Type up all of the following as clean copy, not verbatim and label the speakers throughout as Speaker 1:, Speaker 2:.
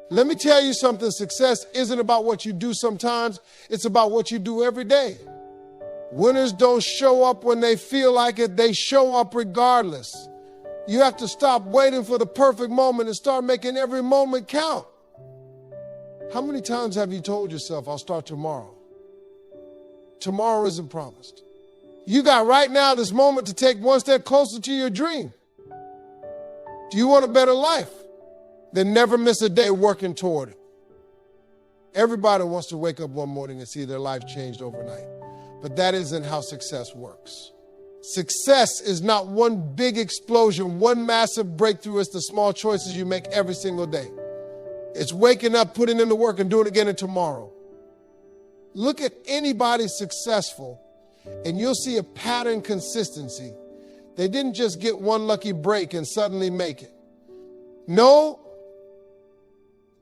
Speaker 1: Let me tell you something. Success isn't about what you do sometimes. It's about what you do every day. Winners don't show up when they feel like it. They show up regardless. You have to stop waiting for the perfect moment and start making every moment count. How many times have you told yourself, I'll start tomorrow? Tomorrow isn't promised. You got right now, this moment, to take one step closer to your dream. Do you want a better life? Then never miss a day working toward it. Everybody wants to wake up one morning and see their life changed overnight. But that isn't how success works. Success is not one big explosion, one massive breakthrough. It's the small choices you make every single day. It's waking up, putting in the work, and doing it again tomorrow. Look at anybody successful, and you'll see a pattern consistency. They didn't just get one lucky break and suddenly make it. No,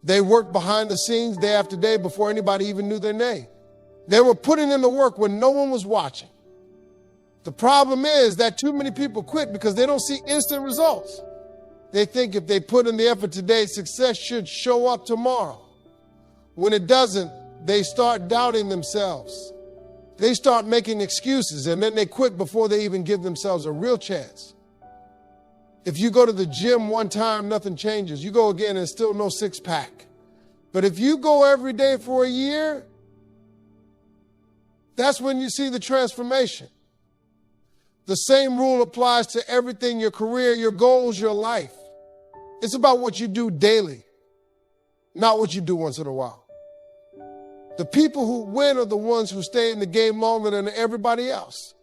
Speaker 1: they worked behind the scenes day after day before anybody even knew their name. They were putting in the work when no one was watching. The problem is that too many people quit because they don't see instant results. They think if they put in the effort today, success should show up tomorrow. When it doesn't, they start doubting themselves. They start making excuses, and then they quit before they even give themselves a real chance. If you go to the gym one time, nothing changes. You go again and still no six-pack. But if you go every day for a year, that's when you see the transformation. The same rule applies to everything, your career, your goals, your life. It's about what you do daily, not what you do once in a while. The people who win are the ones who stay in the game longer than everybody else.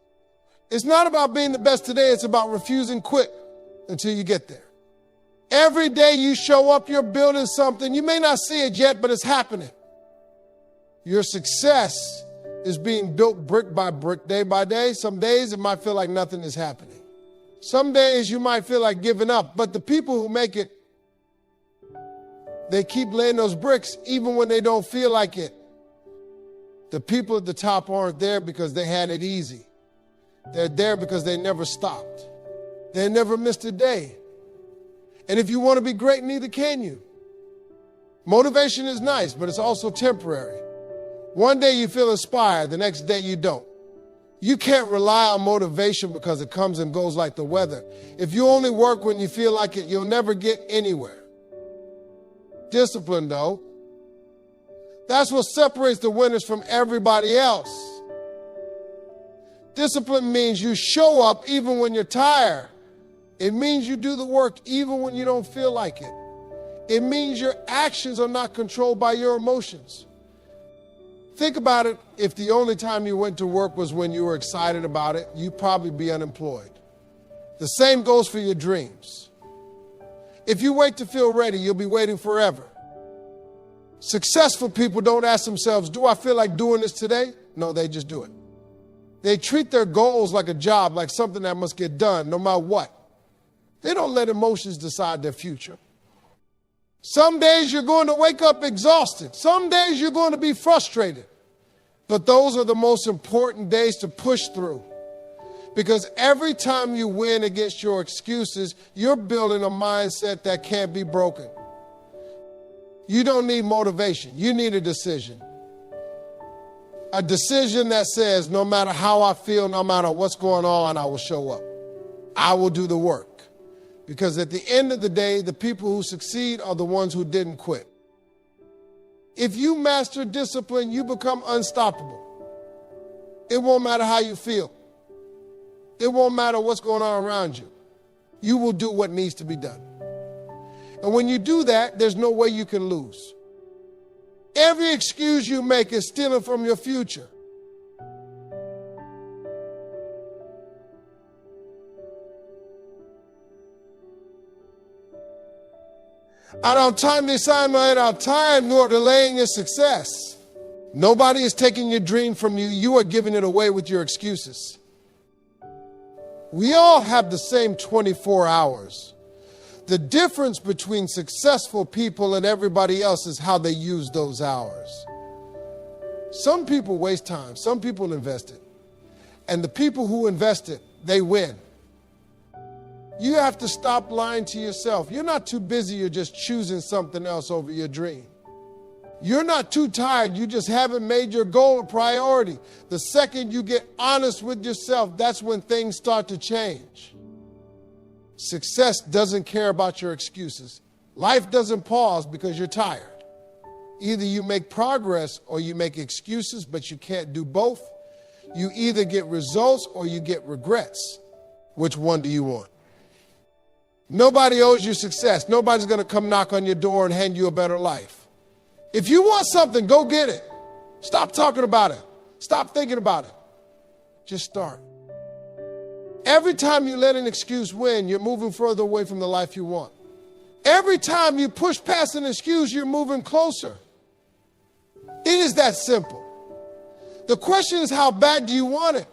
Speaker 1: It's not about being the best today. It's about refusing to quit until you get there. Every day you show up, you're building something. You may not see it yet, but it's happening. Your success is being built brick by brick, day by day. Some days it might feel like nothing is happening. Some days you might feel like giving up, but the people who make it, they keep laying those bricks even when they don't feel like it. The people at the top aren't there because they had it easy. They're there because they never stopped. They never missed a day. And if you want to be great, neither can you. Motivation is nice, but it's also temporary. One day you feel inspired, the next day you don't. You can't rely on motivation because it comes and goes like the weather. If you only work when you feel like it, you'll never get anywhere. Discipline, though, that's what separates the winners from everybody else. Discipline means you show up even when you're tired. It means you do the work even when you don't feel like it. It means your actions are not controlled by your emotions. Think about it. If the only time you went to work was when you were excited about it, you'd probably be unemployed. The same goes for your dreams. If you wait to feel ready, you'll be waiting forever. Successful people don't ask themselves, do I feel like doing this today? No, they just do it. They treat their goals like a job, like something that must get done no matter what. They don't let emotions decide their future. Some days you're going to wake up exhausted. Some days you're going to be frustrated. But those are the most important days to push through. Because every time you win against your excuses, you're building a mindset that can't be broken. You don't need motivation. You need a decision. A decision that says, no matter how I feel, no matter what's going on, I will show up. I will do the work. Because at the end of the day, the people who succeed are the ones who didn't quit. If you master discipline, you become unstoppable. It won't matter how you feel. It won't matter what's going on around you. You will do what needs to be done. And when you do that, there's no way you can lose. Every excuse you make is stealing from your future. I don't time the assignment, I don't time nor delaying your success. Nobody is taking your dream from you. You are giving it away with your excuses. We all have the same 24 hours. The difference between successful people and everybody else is how they use those hours. Some people waste time. Some people invest it. And the people who invest it, they win. You have to stop lying to yourself. You're not too busy, you're just choosing something else over your dream. You're not too tired, you just haven't made your goal a priority. The second you get honest with yourself, that's when things start to change. Success doesn't care about your excuses. Life doesn't pause because you're tired. Either you make progress or you make excuses, but you can't do both. You either get results or you get regrets. Which one do you want? Nobody owes you success. Nobody's going to come knock on your door and hand you a better life. If you want something, go get it. Stop talking about it. Stop thinking about it. Just start. Every time you let an excuse win, you're moving further away from the life you want. Every time you push past an excuse, you're moving closer. It is that simple. The question is, how bad do you want it?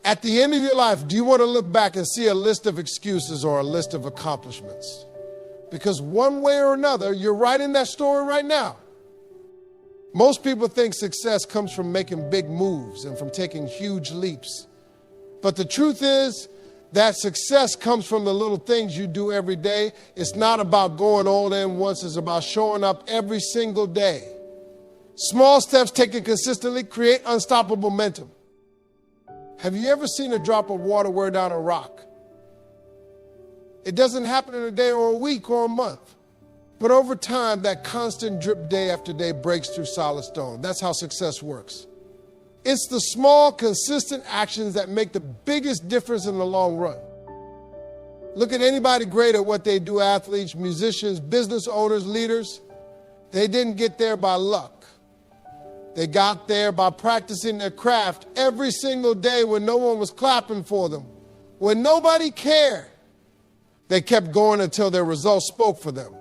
Speaker 1: At the end of your life, do you want to look back and see a list of excuses or a list of accomplishments? Because one way or another, you're writing that story right now. Most people think success comes from making big moves and from taking huge leaps. But the truth is that success comes from the little things you do every day. It's not about going all in once. It's about showing up every single day. Small steps taken consistently create unstoppable momentum. Have you ever seen a drop of water wear down a rock? It doesn't happen in a day or a week or a month. But over time, that constant drip day after day breaks through solid stone. That's how success works. It's the small, consistent actions that make the biggest difference in the long run. Look at anybody great at what they do, athletes, musicians, business owners, leaders. They didn't get there by luck. They got there by practicing their craft every single day when no one was clapping for them, when nobody cared. They kept going until their results spoke for them.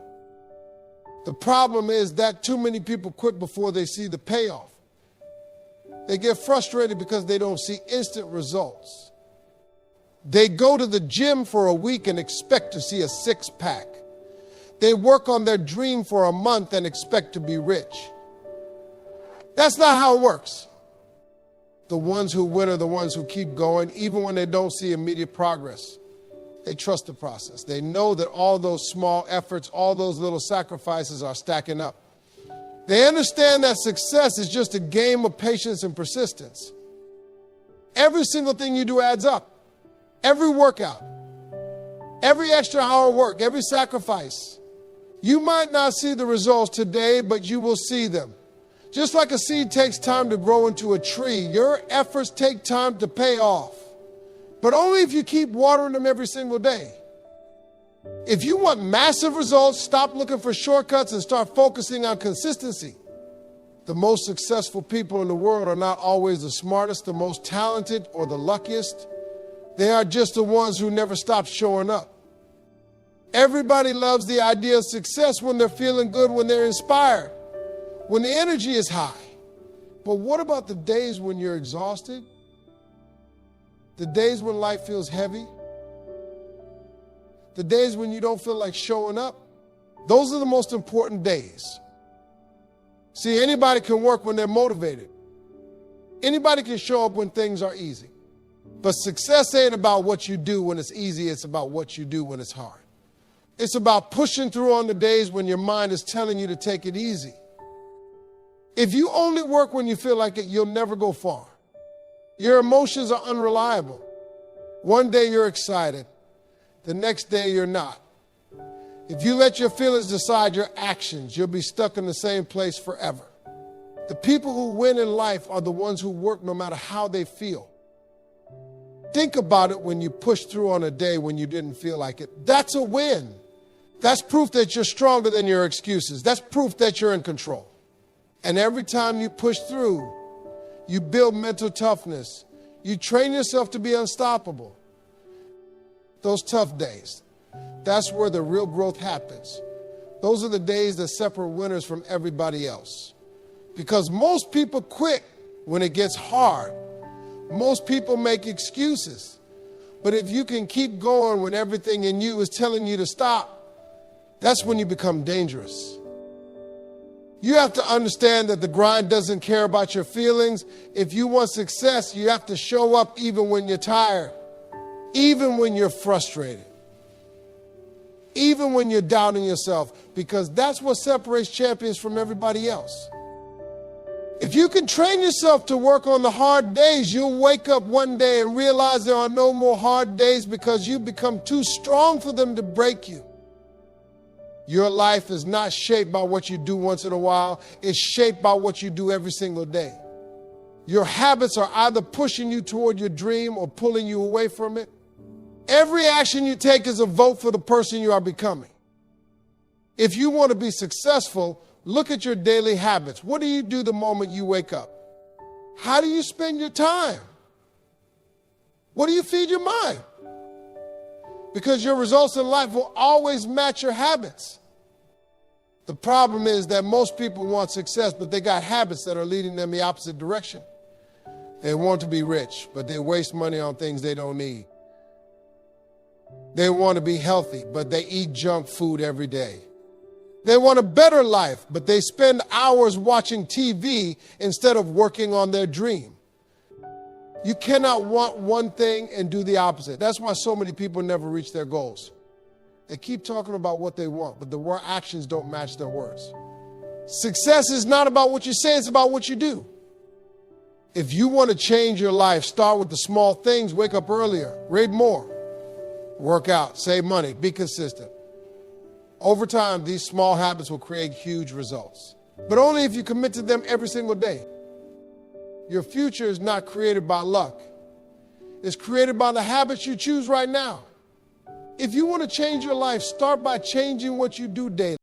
Speaker 1: The problem is that too many people quit before they see the payoff. They get frustrated because they don't see instant results. They go to the gym for a week and expect to see a six-pack. They work on their dream for a month and expect to be rich. That's not how it works. The ones who win are the ones who keep going, even when they don't see immediate progress. They trust the process. They know that all those small efforts, all those little sacrifices are stacking up. They understand that success is just a game of patience and persistence. Every single thing you do adds up. Every workout, every extra hour of work, every sacrifice. You might not see the results today, but you will see them. Just like a seed takes time to grow into a tree, your efforts take time to pay off. But only if you keep watering them every single day. If you want massive results, stop looking for shortcuts and start focusing on consistency. The most successful people in the world are not always the smartest, the most talented, or the luckiest. They are just the ones who never stop showing up. Everybody loves the idea of success when they're feeling good, when they're inspired, when the energy is high. But what about the days when you're exhausted? The days when life feels heavy? The days when you don't feel like showing up? Those are the most important days. See, anybody can work when they're motivated. Anybody can show up when things are easy. But success ain't about what you do when it's easy. It's about what you do when it's hard. It's about pushing through on the days when your mind is telling you to take it easy. If you only work when you feel like it, you'll never go far. Your emotions are unreliable. One day you're excited. The next day you're not. If you let your feelings decide your actions, you'll be stuck in the same place forever. The people who win in life are the ones who work no matter how they feel. Think about it when you push through on a day when you didn't feel like it. That's a win. That's proof that you're stronger than your excuses. That's proof that you're in control. And every time you push through, you build mental toughness. You train yourself to be unstoppable. Those tough days, that's where the real growth happens. Those are the days that separate winners from everybody else. Because most people quit when it gets hard. Most people make excuses. But if you can keep going when everything in you is telling you to stop, that's when you become dangerous. You have to understand that the grind doesn't care about your feelings. If you want success, you have to show up even when you're tired. even when you're frustrated, even when you're doubting yourself, because that's what separates champions from everybody else. If you can train yourself to work on the hard days, you'll wake up one day and realize there are no more hard days because you become too strong for them to break you. Your life is not shaped by what you do once in a while. It's shaped by what you do every single day. Your habits are either pushing you toward your dream or pulling you away from it. Every action you take is a vote for the person you are becoming. If you want to be successful, look at your daily habits. What do you do the moment you wake up? How do you spend your time? What do you feed your mind? Because your results in life will always match your habits. The problem is that most people want success, but they got habits that are leading them the opposite direction. They want to be rich, but they waste money on things they don't need. They want to be healthy, but they eat junk food every day. They want a better life, but they spend hours watching TV instead of working on their dream. You cannot want one thing and do the opposite. That's why so many people never reach their goals. They keep talking about what they want, but their actions don't match their words. Success is not about what you say, it's about what you do. If you want to change your life, start with the small things. Wake up earlier, read more, work out, save money, be consistent. Over time, these small habits will create huge results, but only if you commit to them every single day. Your future is not created by luck. It's created by the habits you choose right now. If you want to change your life, start by changing what you do daily.